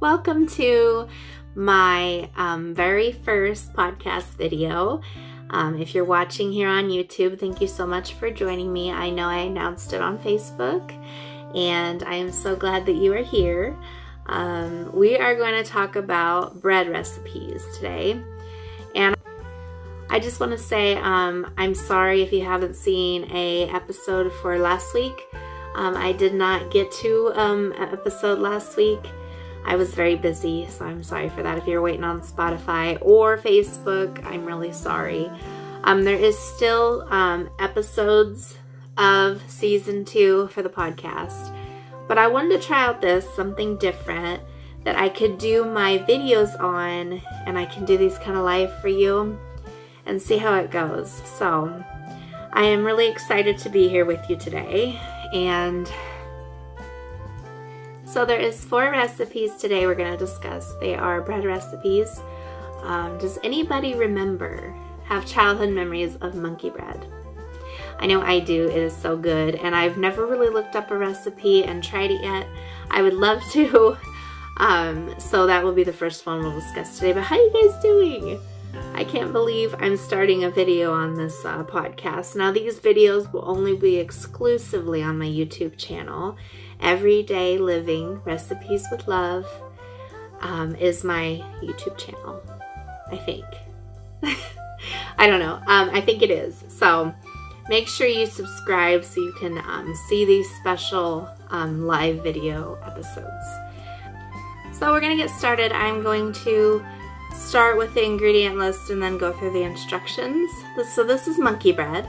Welcome to my very first podcast video. If you're watching here on YouTube, thank you so much for joining me. I know I announced it on Facebook, and I am so glad that you are here. We are going to talk about bread recipes today. And I just want to say I'm sorry if you haven't seen an episode for last week. I did not get to an episode last week. I was very busy, so I'm sorry for that. If you're waiting on Spotify or Facebook, I'm really sorry. There is still episodes of season 2 for the podcast, but I wanted to try out something different that I could do my videos on, and I can do these kind of live for you and see how it goes. So I am really excited to be here with you today. And so there is 4 recipes today we're going to discuss. They are bread recipes. Does anybody have childhood memories of monkey bread? I know I do. It is so good, and I've never really looked up a recipe and tried it yet. I would love to. So that will be the first one we'll discuss today. But how you guys doing? I can't believe I'm starting a video on this podcast. Now these videos will only be exclusively on my YouTube channel. Everyday Living Recipes with Love is my YouTube channel, I think. I don't know. I think it is. So make sure you subscribe so you can see these special live video episodes. So we're going to get started. I'm going to start with the ingredient list and then go through the instructions. So this is monkey bread,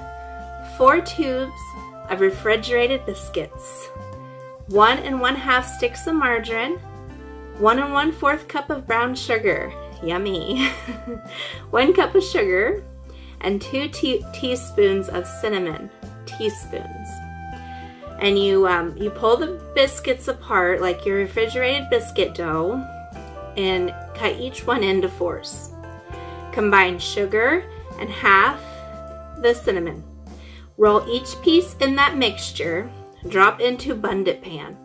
4 tubes of refrigerated biscuits, 1 1/2 sticks of margarine, 1 1/4 cup of brown sugar, yummy, 1 cup of sugar, and 2 teaspoons of cinnamon, teaspoons. And you pull the biscuits apart like your refrigerated biscuit dough and cut each one into 4s. Combine sugar and half the cinnamon. Roll each piece in that mixture, drop into abundant pan.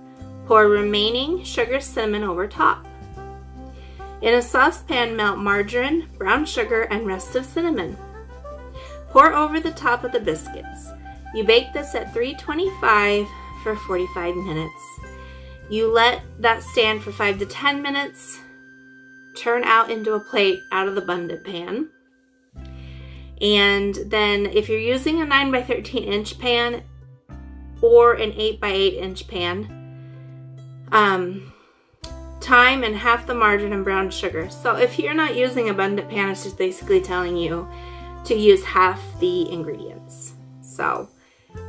Pour remaining sugar cinnamon over top. In a saucepan, melt margarine, brown sugar, and rest of cinnamon. Pour over the top of the biscuits. You bake this at 325 for 45 minutes. You let that stand for 5 to 10 minutes. Turn out into a plate out of the abundant pan. And then if you're using a 9 by 13 inch pan or an 8 by 8 inch pan, thyme and half the margarine and brown sugar. So if you're not using abundant pan, it's just basically telling you to use half the ingredients. So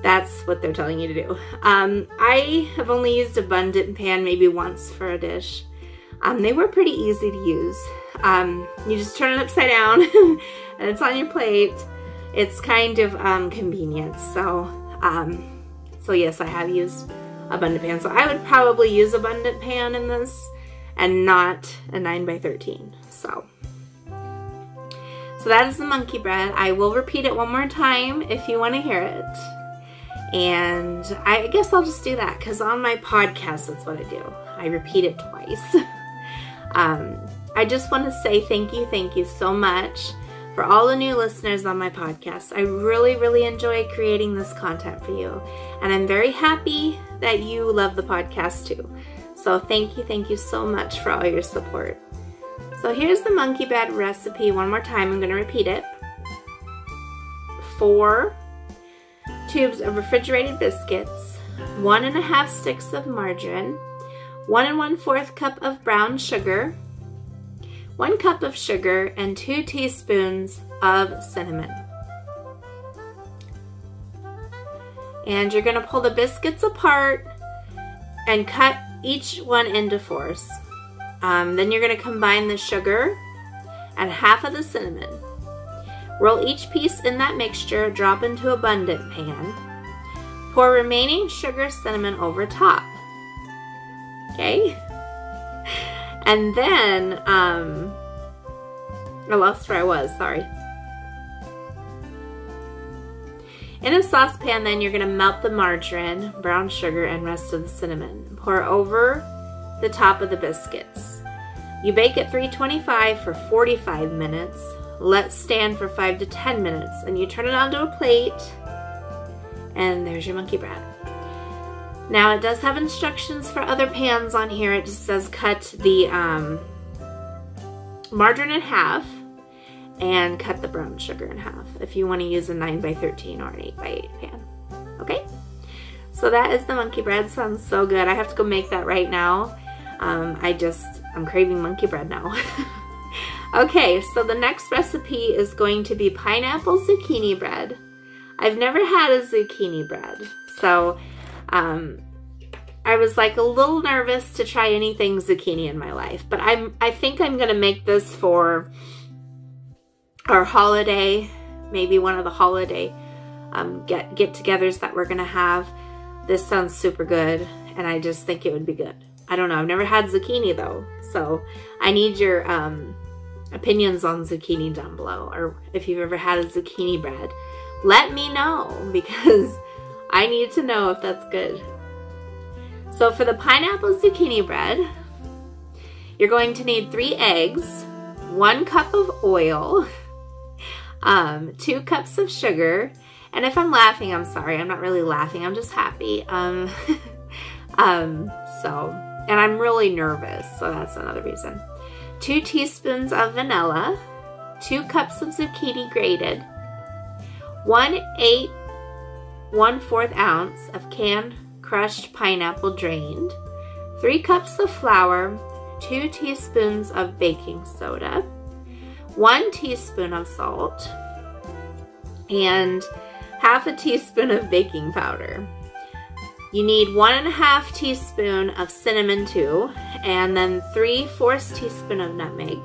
that's what they're telling you to do. I have only used abundant pan maybe once for a dish. They were pretty easy to use. You just turn it upside down and it's on your plate. It's kind of convenient. So yes, I have used abundant pan. So I would probably use abundant pan in this and not a 9 by 13. So that is the monkey bread. I will repeat it one more time if you want to hear it. And I guess I'll just do that because on my podcast, that's what I do. I repeat it twice. I just want to say thank you so much for all the new listeners on my podcast. I really, really enjoy creating this content for you. And I'm very happy that you love the podcast too. So thank you so much for all your support. So here's the monkey bread recipe one more time. I'm going to repeat it. 4 tubes of refrigerated biscuits, 1 1/2 sticks of margarine, 1 1/4 cup of brown sugar, 1 cup of sugar, and 2 teaspoons of cinnamon. And you're going to pull the biscuits apart and cut each one into 4s. Then you're going to combine the sugar and half of the cinnamon. Roll each piece in that mixture, drop into abundant pan. Pour remaining sugar, cinnamon over top. Okay? And then, I lost where I was, sorry. In a saucepan, then you're going to melt the margarine, brown sugar, and rest of the cinnamon. Pour over the top of the biscuits. You bake at 325 for 45 minutes. Let stand for 5 to 10 minutes. And you turn it onto a plate. And there's your monkey bread. Now it does have instructions for other pans on here. It just says cut the margarine in half and cut the brown sugar in half if you want to use a 9x13 or an 8x8 pan. Okay? So that is the monkey bread. Sounds so good. I have to go make that right now. I'm craving monkey bread now. Okay, so the next recipe is going to be pineapple zucchini bread. I've never had a zucchini bread, so I was like a little nervous to try anything zucchini in my life, but I think I'm gonna make this for our holiday, maybe one of the holiday get-togethers that we're gonna have. This sounds super good, and I just think it would be good. I don't know, I've never had zucchini though, so I need your opinions on zucchini down below, or if you've ever had a zucchini bread. Let me know, because I need to know if that's good. So for the pineapple zucchini bread, you're going to need 3 eggs, 1 cup of oil, 2 cups of sugar, and if I'm laughing, I'm sorry. I'm not really laughing. I'm just happy. And I'm really nervous, so that's another reason. 2 teaspoons of vanilla, 2 cups of zucchini grated, 1/8 1/4 ounce of canned crushed pineapple drained, 3 cups of flour, 2 teaspoons of baking soda, 1 teaspoon of salt, and half a teaspoon of baking powder. You need 1½ teaspoon of cinnamon too, and then 3/4 teaspoon of nutmeg,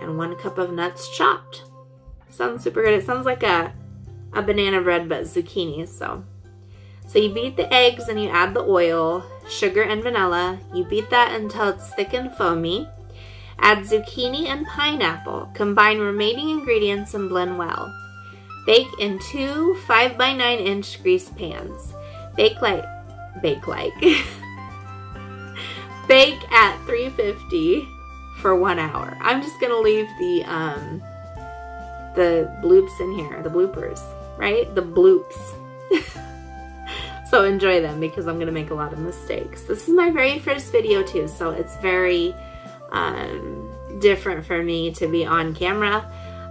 and 1 cup of nuts chopped. Sounds super good. It sounds like a banana bread, but zucchini. So you beat the eggs and you add the oil, sugar, and vanilla. You beat that until it's thick and foamy. Add zucchini and pineapple. Combine remaining ingredients and blend well. Bake in 2 5x9-inch greased pans. Bake at 350 for 1 hour. I'm just gonna leave the bloops in here, the bloopers, right? The bloops. So enjoy them, because I'm gonna make a lot of mistakes. This is my very first video too, so it's very different for me to be on camera,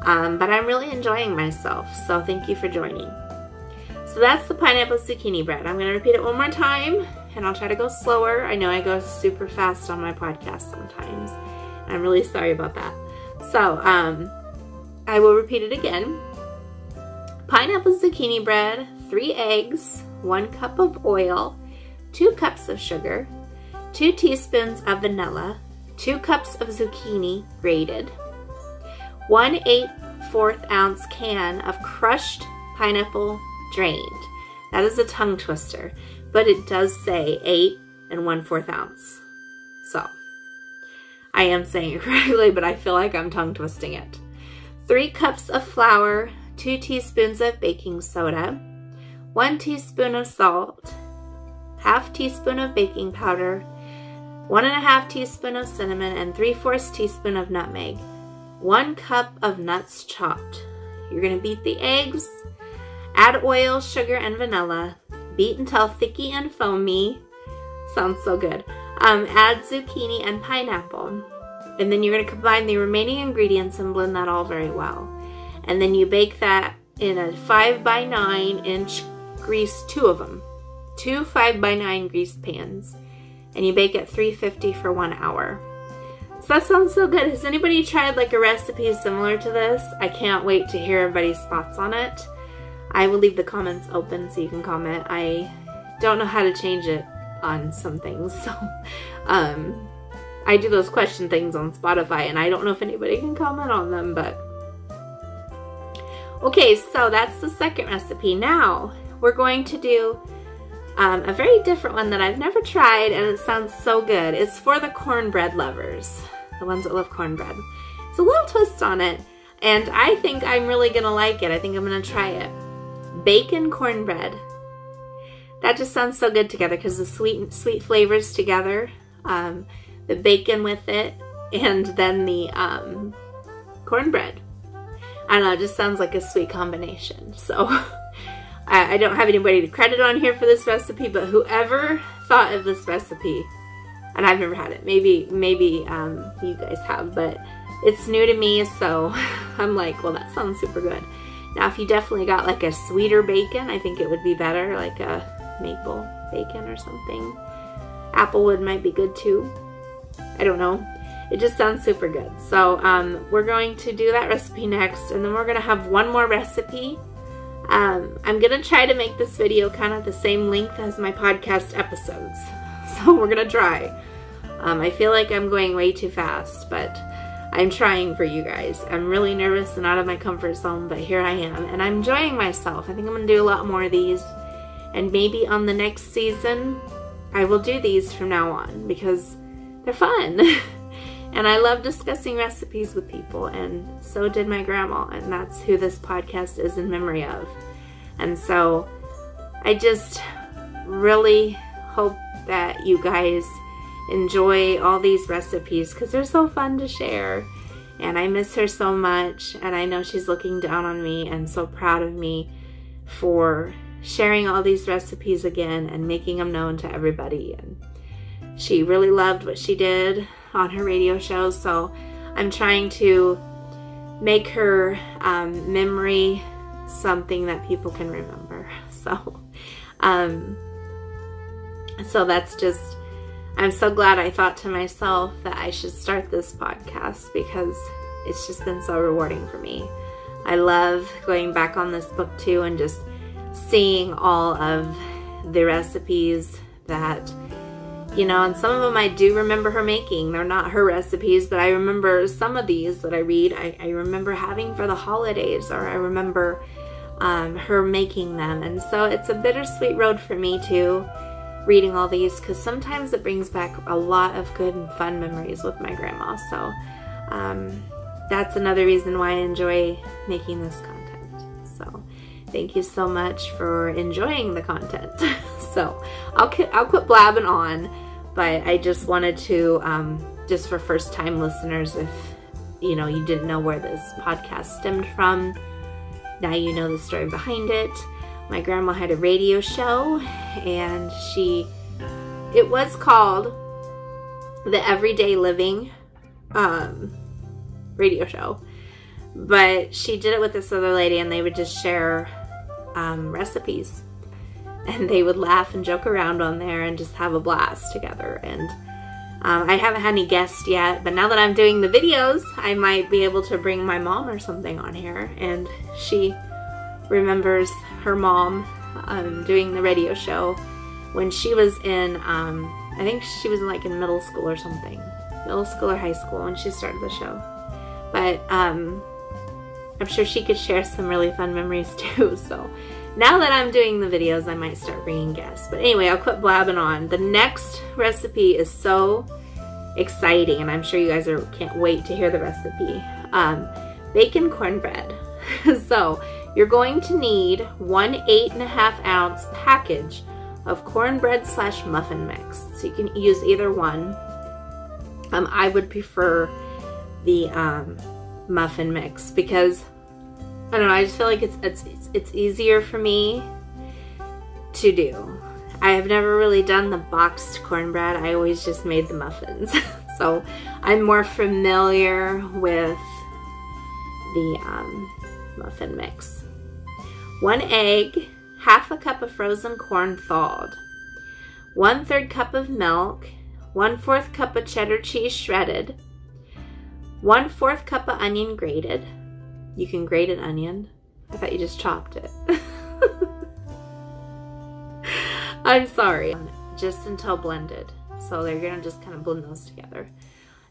but I'm really enjoying myself, so thank you for joining. So that's the pineapple zucchini bread. I'm gonna repeat it one more time, and I'll try to go slower. I know I go super fast on my podcast sometimes. I'm really sorry about that. So I will repeat it again. Pineapple zucchini bread, 3 eggs, 1 cup of oil, 2 cups of sugar, 2 teaspoons of vanilla, 2 cups of zucchini grated, 1/8 ounce can of crushed pineapple drained. That is a tongue twister, but it does say 8 1/4 ounce. So I am saying it correctly, but I feel like I'm tongue twisting it. 3 cups of flour, 2 teaspoons of baking soda, 1 teaspoon of salt, ½ teaspoon of baking powder, 1½ teaspoon of cinnamon, and 3/4 teaspoon of nutmeg, 1 cup of nuts chopped. You're gonna beat the eggs, add oil, sugar, and vanilla, beat until thicky and foamy. Sounds so good. Add zucchini and pineapple. And then you're gonna combine the remaining ingredients and blend that all very well. And then you bake that in a 5x9-inch grease, 2 of them. 2 5x9 greased pans. And you bake at 350 for 1 hour. So that sounds so good. Has anybody tried like a recipe similar to this? I can't wait to hear everybody's thoughts on it. I will leave the comments open so you can comment. I don't know how to change it on some things, so I do those question things on Spotify, and I don't know if anybody can comment on them, but okay, so that's the second recipe. Now we're going to do a very different one that I've never tried, and it sounds so good. It's for the cornbread lovers, the ones that love cornbread. It's a little twist on it, and I think I'm really gonna like it. I think I'm gonna try it. Bacon cornbread. That just sounds so good together, because the sweet flavors together, the bacon with it, and then the cornbread. I don't know, it just sounds like a sweet combination. So I don't have anybody to credit on here for this recipe, but whoever thought of this recipe, and I've never had it, maybe you guys have, but it's new to me, so I'm like, well, that sounds super good. Now, if you definitely got like a sweeter bacon, I think it would be better, like a maple bacon or something. Applewood might be good too. I don't know. It just sounds super good. So we're going to do that recipe next, and then we're going to have one more recipe. I'm going to try to make this video kind of the same length as my podcast episodes. So we're going to try. I feel like I'm going way too fast, but I'm trying for you guys. I'm really nervous and out of my comfort zone, but here I am, and I'm enjoying myself. I think I'm going to do a lot more of these, and maybe on the next season, I will do these from now on because they're fun. And I love discussing recipes with people, and so did my grandma, and that's who this podcast is in memory of. And so I just really hope that you guys enjoy all these recipes because they're so fun to share. And I miss her so much, and I know she's looking down on me and so proud of me for sharing all these recipes again and making them known to everybody. And she really loved what she did on her radio show, so I'm trying to make her memory something that people can remember. So that's just, I'm so glad I thought to myself that I should start this podcast because it's just been so rewarding for me. I love going back on this book too and just seeing all of the recipes that, you know, and some of them I do remember her making. They're not her recipes, but I remember some of these that I read, I remember having for the holidays, or I remember her making them. And so it's a bittersweet road for me too, reading all these, because sometimes it brings back a lot of good and fun memories with my grandma. So that's another reason why I enjoy making this content. So thank you so much for enjoying the content. So I'll quit blabbing on. But I just wanted to, just for first-time listeners, if, you know, you didn't know where this podcast stemmed from, now you know the story behind it. My grandma had a radio show, and it was called the Everyday Living radio show. But she did it with this other lady, and they would just share recipes. And they would laugh and joke around on there and just have a blast together. And I haven't had any guests yet, but now that I'm doing the videos, I might be able to bring my mom or something on here. And she remembers her mom doing the radio show when she was in, I think she was like in middle school or something. Middle school or high school when she started the show. But I'm sure she could share some really fun memories too, so. Now that I'm doing the videos, I might start bringing guests. But anyway, I'll quit blabbing on. The next recipe is so exciting, and I'm sure you guys can't wait to hear the recipe. Bacon cornbread. So you're going to need 1 8.5 ounce package of cornbread / muffin mix. So you can use either one. I would prefer the muffin mix because I don't know, I just feel like it's easier for me to do. I have never really done the boxed cornbread. I always just made the muffins. So I'm more familiar with the muffin mix. 1 egg, 1/2 cup of frozen corn thawed, 1/3 cup of milk, 1/4 cup of cheddar cheese shredded, 1/4 cup of onion grated. You can grate an onion. I thought you just chopped it. I'm sorry. Just until blended. So they're gonna just kind of blend those together.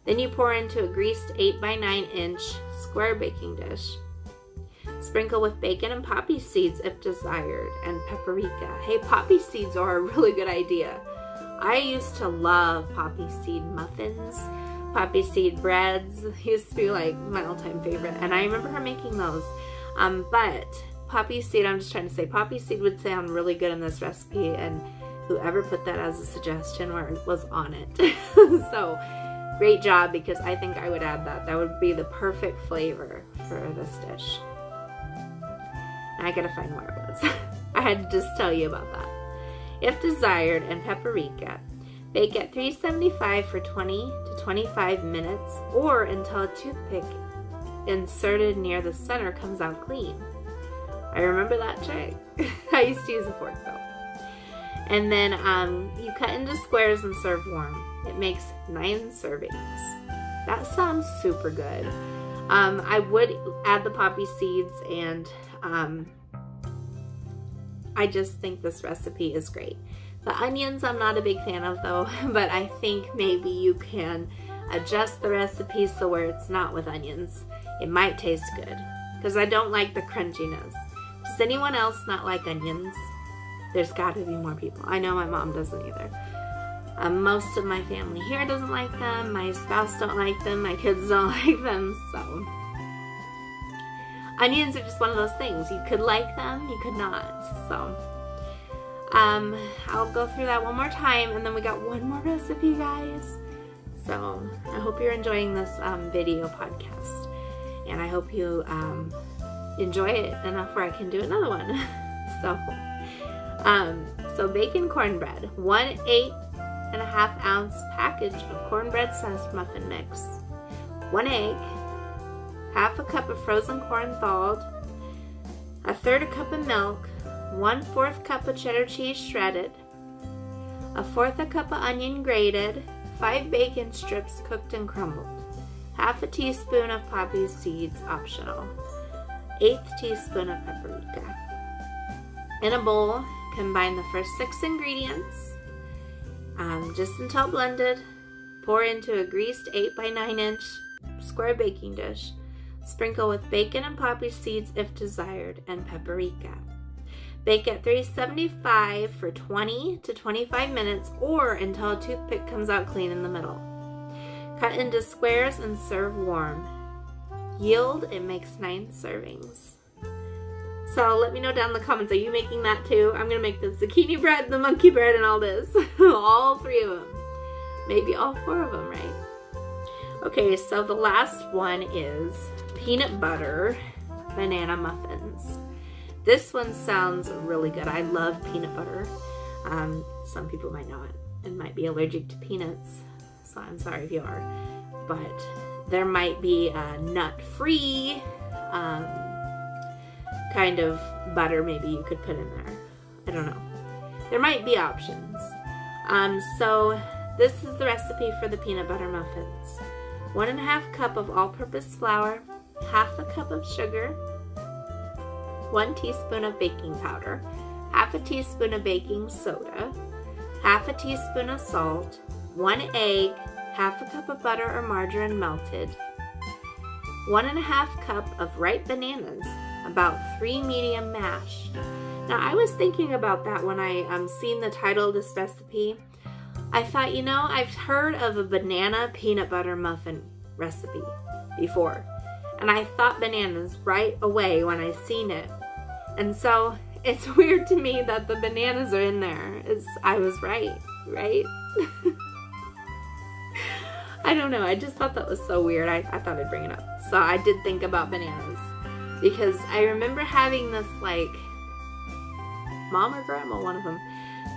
Then you pour into a greased 8 by 9 inch square baking dish. Sprinkle with bacon and poppy seeds if desired, and paprika. Hey, poppy seeds are a really good idea. I used to love poppy seed muffins. Poppy seed breads used to be like my all-time favorite, and I remember her making those. But poppy seed, I'm just trying to say, poppy seed would sound really good in this recipe, and whoever put that as a suggestion was on it. So great job, because I think I would add that. That would be the perfect flavor for this dish. I gotta find where it was. I had to just tell you about that. If desired, and paprika. Bake at 375 for 20 to 25 minutes, or until a toothpick inserted near the center comes out clean. I remember that trick. I used to use a fork though. And then you cut into squares and serve warm. It makes 9 servings. That sounds super good. I would add the poppy seeds, and I just think this recipe is great. The onions I'm not a big fan of though, but I think maybe you can adjust the recipe so where it's not with onions. It might taste good, because I don't like the crunchiness. Does anyone else not like onions? There's got to be more people. I know my mom doesn't either. Most of my family here doesn't like them. My spouse don't like them. My kids don't like them. So onions are just one of those things. You could like them, you could not. So I'll go through that one more time, and then we got one more recipe, guys. So I hope you're enjoying this video podcast, and I hope you enjoy it enough where I can do another one. So bacon cornbread, 1 8.5 ounce package of cornbread sized muffin mix, 1 egg, half a cup of frozen corn thawed, 1/3 cup of milk, 1/4 cup of cheddar cheese shredded, 1/4 cup of onion grated, 5 bacon strips cooked and crumbled, half a teaspoon of poppy seeds optional, 1/8 teaspoon of paprika. In a bowl, combine the first 6 ingredients just until blended. Pour into a greased 8 by 9 inch square baking dish. Sprinkle with bacon and poppy seeds if desired, and paprika. Bake at 375 for 20 to 25 minutes, or until a toothpick comes out clean in the middle. Cut into squares and serve warm. Yield, it makes 9 servings. So let me know down in the comments, are you making that too? I'm gonna make the zucchini bread, the monkey bread, and all this. All 3 of them. Maybe all 4 of them, right? Okay, so the last one is peanut butter banana muffins. This one sounds really good. I love peanut butter. Some people might not and might be allergic to peanuts, so I'm sorry if you are. But there might be a nut-free kind of butter maybe you could put in there. I don't know. There might be options. So this is the recipe for the peanut butter muffins. 1.5 cup of all-purpose flour, half a cup of sugar, 1 teaspoon of baking powder, half a teaspoon of baking soda, half a teaspoon of salt, 1 egg, half a cup of butter or margarine melted, 1.5 cup of ripe bananas, about 3 medium mash. Now I was thinking about that when I seen the title of this recipe. I thought, you know, I've heard of a banana peanut butter muffin recipe before, and I thought bananas right away when I seen it. And so it's weird to me that the bananas are in there. I was right? I don't know, I just thought that was so weird. I thought I'd bring it up. So I did think about bananas, because I remember having this, like, mom or grandma, one of them,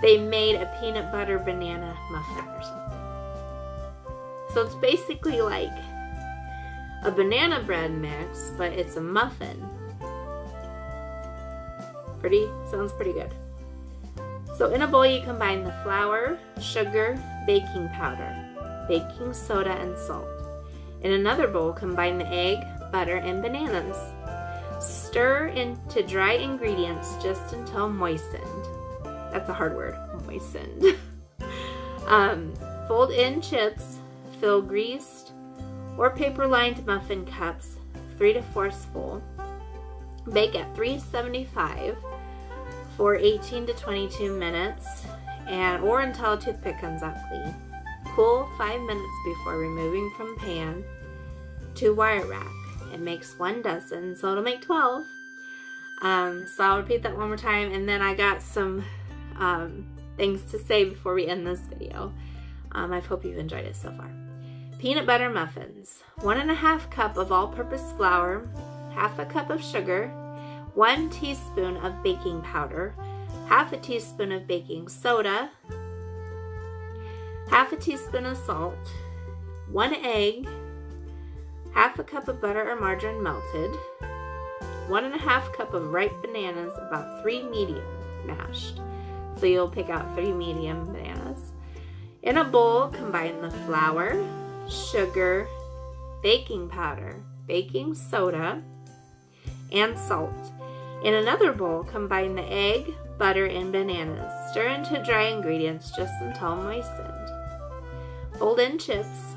they made a peanut butter banana muffin or something. So it's basically like a banana bread mix, but it's a muffin. Sounds pretty good. So in a bowl you combine the flour, sugar, baking powder, baking soda, and salt. In another bowl combine the egg, butter, and bananas. Stir into dry ingredients just until moistened. That's a hard word, moistened. Fold in chips, fill greased or paper-lined muffin cups 3 to 4 full. Bake at 375 for 18 to 22 minutes, or until a toothpick comes out clean. Cool 5 minutes before removing from pan to wire rack. It makes 1 dozen, so it'll make 12. So I'll repeat that one more time, and then I got some things to say before we end this video. I hope you've enjoyed it so far. peanut butter muffins, 1½ cup of all-purpose flour, 1/2 cup of sugar, 1 teaspoon of baking powder, 1/2 teaspoon of baking soda, 1/2 teaspoon of salt, 1 egg, 1/2 cup of butter or margarine melted, 1½ cup of ripe bananas, about 3 medium mashed. So you'll pick out 3 medium bananas. In a bowl, combine the flour, sugar, baking powder, baking soda, and salt. In another bowl, combine the egg, butter, and bananas. Stir into dry ingredients just until moistened. Fold in chips.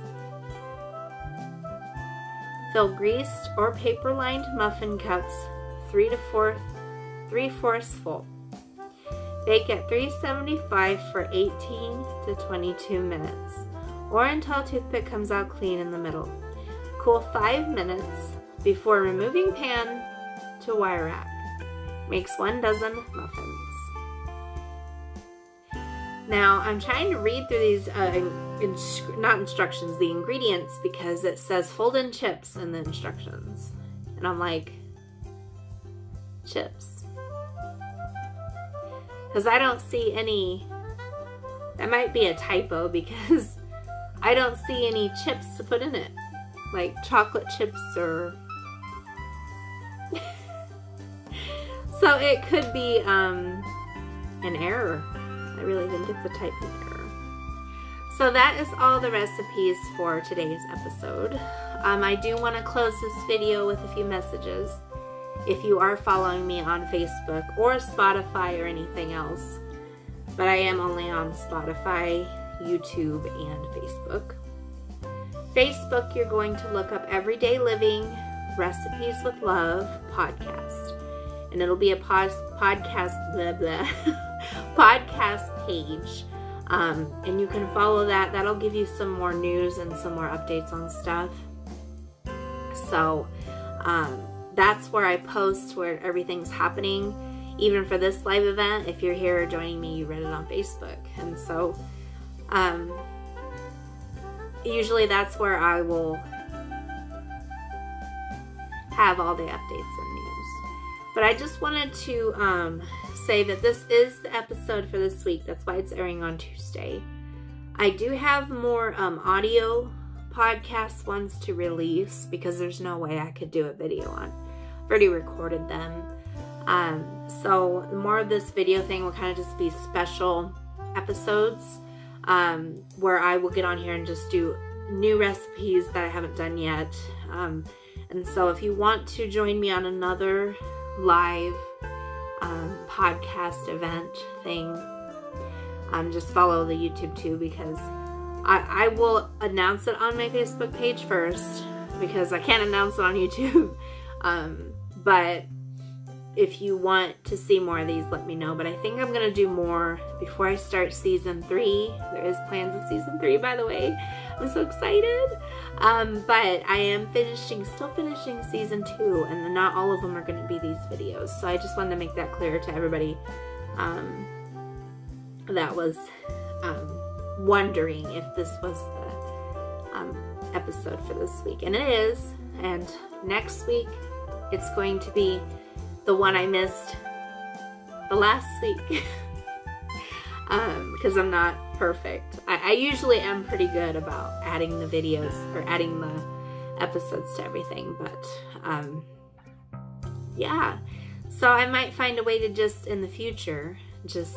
Fill greased or paper-lined muffin cups 3/4 full. Bake at 375 for 18 to 22 minutes, or until a toothpick comes out clean in the middle. Cool 5 minutes before removing pan to wire rack. Makes 1 dozen muffins. Now, I'm trying to read through these, not instructions, the ingredients, because it says fold in chips in the instructions. And I'm like, chips? Because I don't see any, that might be a typo, because I don't see any chips to put in it. Like chocolate chips or... So it could be an error. I really think it's a typing error. So that is all the recipes for today's episode. I do want to close this video with a few messages. If you are following me on Facebook or Spotify or anything else, but I am only on Spotify, YouTube, and Facebook. Facebook, you're going to look up Everyday Living Recipes with Love podcast, and it'll be a podcast page, and you can follow that. That'll give you some more news and some more updates on stuff. So that's where I post where everything's happening. Even for this live event, if you're here joining me, you read it on Facebook. And so usually that's where I will have all the updates and news. But I just wanted to say that this is the episode for this week. That's why it's airing on Tuesday. I do have more audio podcast ones to release, because there's no way I could do a video on. I've already recorded them. So more of this video thing will kind of just be special episodes where I will get on here and just do new recipes that I haven't done yet. And so if you want to join me on another live podcast event thing, just follow the YouTube too, because I will announce it on my Facebook page first, because I can't announce it on YouTube. But if you want to see more of these, let me know. But I think I'm going to do more before I start season 3. There is plans of season 3, by the way. I'm so excited. But I am still finishing season 2, and not all of them are going to be these videos. So I just wanted to make that clear to everybody that was wondering if this was the episode for this week. And it is. And next week, it's going to be the one I missed the last week. Because I'm not perfect. I usually am pretty good about adding the videos, or adding the episodes to everything, but yeah. So I might find a way to just, in the future, just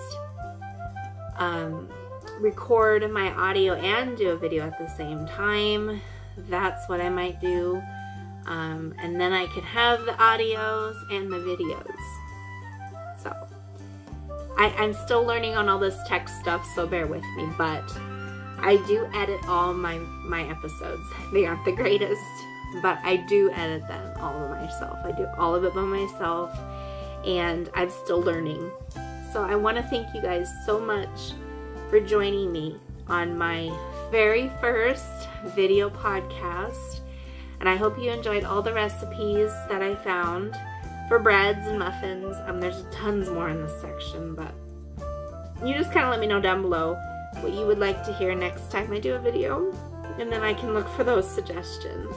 record my audio and do a video at the same time. That's what I might do. And then I could have the audios and the videos. So I'm still learning on all this tech stuff, so bear with me, but I do edit all my episodes. They aren't the greatest, but I do edit them all by myself. I do all of it by myself, and I'm still learning. So I want to thank you guys so much for joining me on my very first video podcast. And I hope you enjoyed all the recipes that I found for breads and muffins. There's tons more in this section, but you just kind of let me know down below what you would like to hear next time I do a video. and then I can look for those suggestions.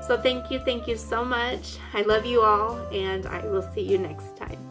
So thank you so much. I love you all, and I will see you next time.